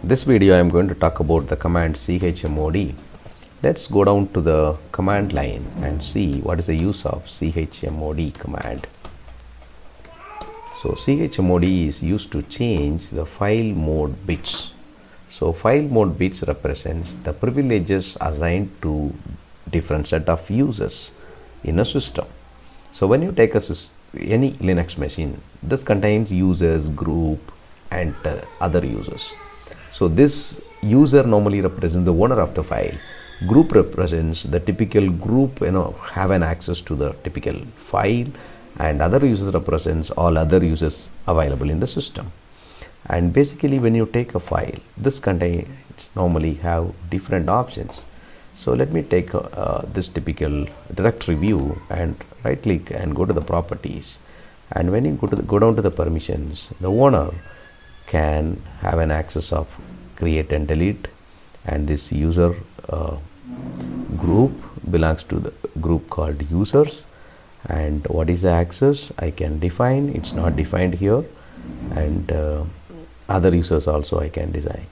This video I am going to talk about the command chmod. Let's go down to the command line and see what is the use of chmod command. So chmod is used to change the file mode bits. So file mode bits represents the privileges assigned to different set of users in a system. So when you take any Linux machine, this contains users, group and other users. So this user normally represents the owner of the file. Group represents the typical group, have an access to the typical file, and other users represents all other users available in the system. And basically when you take a file, this contains normally have different options. So let me take this typical directory view and right click and go to the properties, and when you go down to the permissions, the owner can have an access of create and delete, and this user group belongs to the group called users. And what is the access I can define, it's not defined here, and other users also I can design.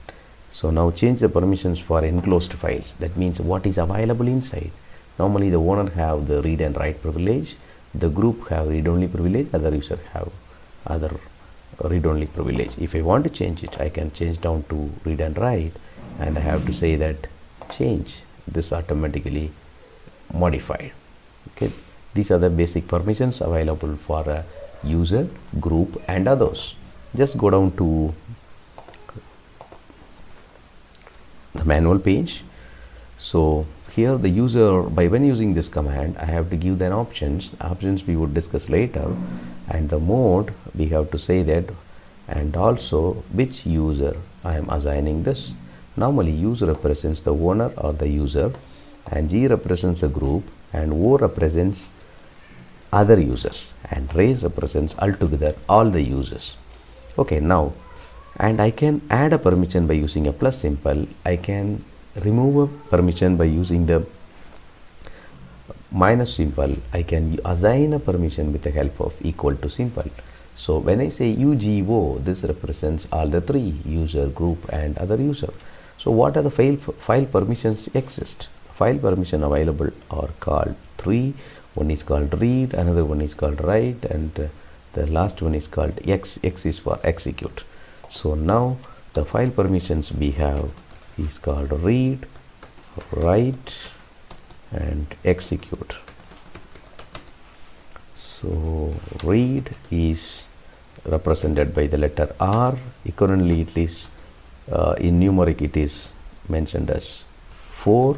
So now change the permissions for enclosed files. That means what is available inside. Normally the owner have the read and write privilege, the group have read only privilege, other user have other read only privilege. If I want to change it, I can change down to read and write, and I have to say that change this automatically modified. Okay, these are the basic permissions available for a user, group and others. Just go down to the manual page. So here the user, when using this command, I have to give them options we would discuss later, and the mode we have to say that, and also which user I am assigning this. Normally user represents the owner or the user, and G represents a group, and O represents other users, and raise represents altogether all the users. Okay, now, and I can add a permission by using a plus symbol. I can remove a permission by using the minus symbol. I can assign a permission with the help of equal to symbol. So when I say UGO, this represents all the three, user, group and other user. So what are the file permissions exist? File permission available are called three. One is called read, another one is called write, and the last one is called X. X is for execute. So now the file permissions we have is called read, write and execute. So read is represented by the letter R. Equivalently it is in numeric it is mentioned as 4.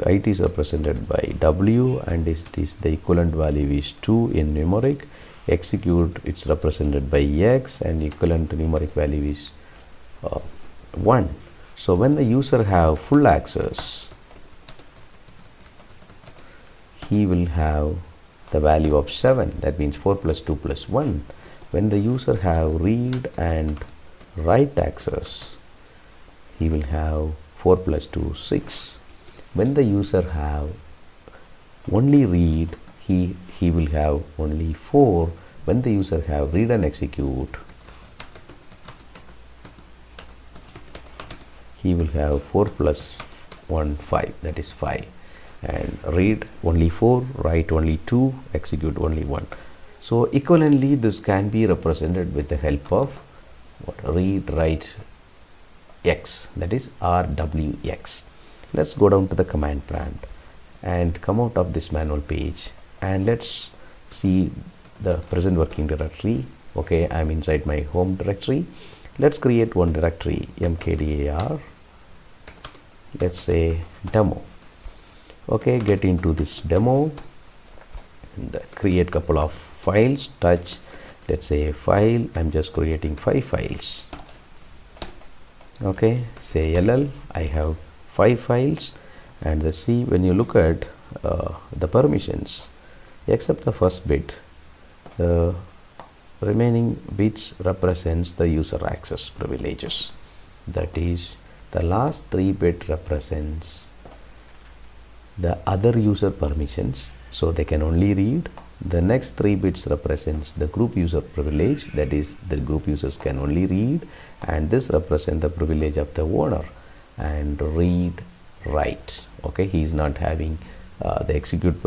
Write is represented by W, and it is the equivalent value is 2 in numeric. Execute, it's represented by X, and equivalent numeric value is 1. So when the user have full access, he will have the value of 7. That means 4 plus 2 plus 1. When the user have read and write access, he will have 4 plus 2 6. When the user have only read, he will have only 4. When the user have read and execute, he will have 4 plus 1 5, that is 5. And read only 4, write only 2, execute only 1. So equivalently this can be represented with the help of read, write, X, that is RWX. Let's go down to the command prompt and come out of this manual page, and let's see the present working directory. Okay, I'm inside my home directory. Let's create one directory, mkdir, let's say demo. Okay, get into this demo and create couple of files. Touch, let's say file, I'm just creating 5 files. Okay, say ll, I have 5 files, and let's see, when you look at the permissions, except the first bit, the remaining bits represents the user access privileges. That is, the last 3 bit represents the other user permissions, so they can only read, The next 3 bits represents the group user privilege, that is the group users can only read, and this represents the privilege of the owner, and read write. Okay, he is not having the execute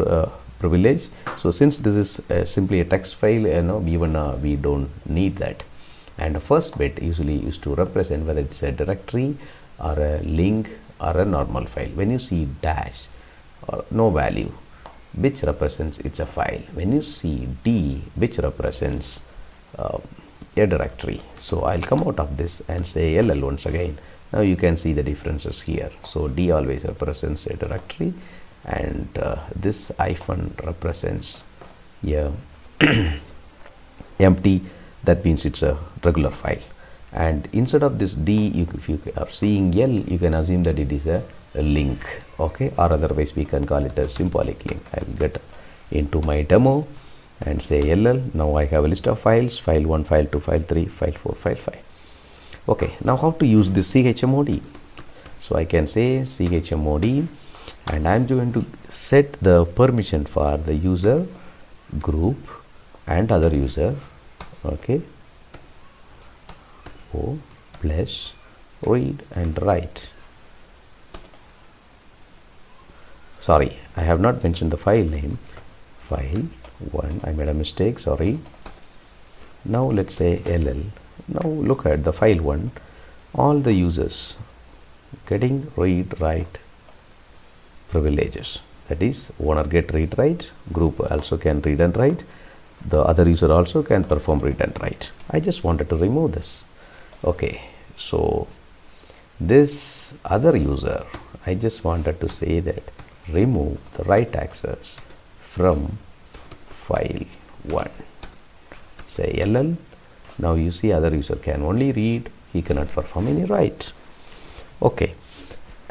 privilege. So since this is simply a text file, even we don't need that. And the first bit usually used to represent whether it's a directory or a link or a normal file. When you see dash or no value, which represents it's a file. When you see D, which represents a directory. So I'll come out of this and say LL once again. Now you can see the differences here. So D always represents a directory, and this hyphen represents a empty, that means it's a regular file. And instead of this D, if you are seeing L, you can assume that it is a link, okay, or otherwise we can call it a symbolic link. I will get into my demo and say LL. Now I have a list of files, file 1, file 2, file 3, file 4, file 5. Okay, now how to use this chmod? So I can say chmod, and I'm going to set the permission for the user, group, and other user. Okay, O plus read and write. Sorry, I have not mentioned the file name. File 1, I made a mistake, sorry. Now let's say LL. Now look at the file 1, all the users getting read write privileges, that is owner get read write, group also can read and write, the other user also can perform read and write. I just wanted to remove this. Okay, so this other user, I just wanted to say that remove the write access from file 1. Say LL. Now you see other user can only read, he cannot perform any write. Okay,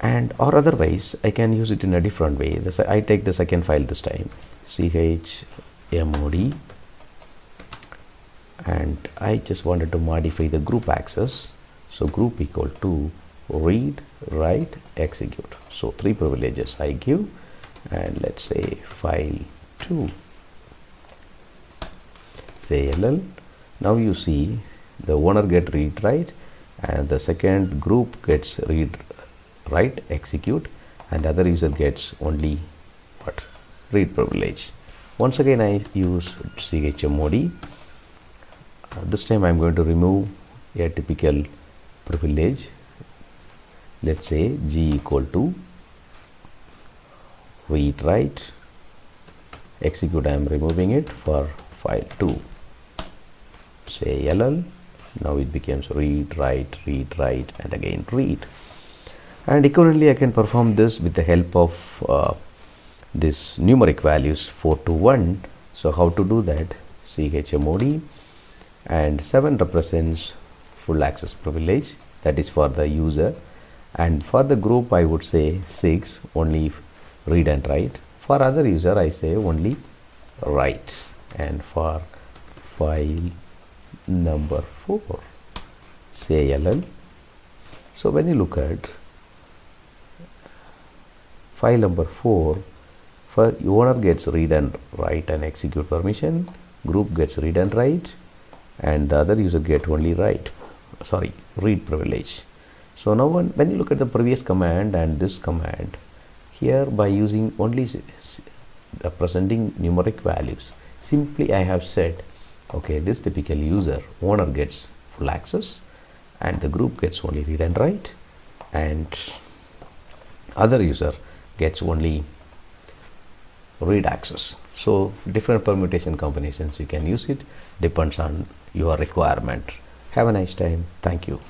and or otherwise I can use it in a different way. I take the second file this time, chmod, and I just wanted to modify the group access. So group equal to read write execute. So 3 privileges I give, and let's say file 2, say LL. Now you see the owner get read write, and the second group gets read write execute, and the other user gets only what? Read privilege. Once again I use chmod. This time I'm going to remove a typical privilege. Let's say G equal to read write execute. I am removing it for file 2. Say LL. Now it becomes read write, and again read. And equivalently I can perform this with the help of this numeric values 4 to 1. So how to do that? chmod, and 7 represents full access privilege, that is for the user, and for the group I would say 6, only read and write. For other user I say only write. And for file number 4, say LL. So when you look at file number 4, for owner gets read and write and execute permission, group gets read and write, and the other user get only read privilege. So now when you look at the previous command and this command, here by using only representing numeric values, simply I have said, okay, this typical user, owner gets full access, and the group gets only read and write, and other user gets only read access. So different permutation combinations you can use it, depends on your requirement. Have a nice time. Thank you.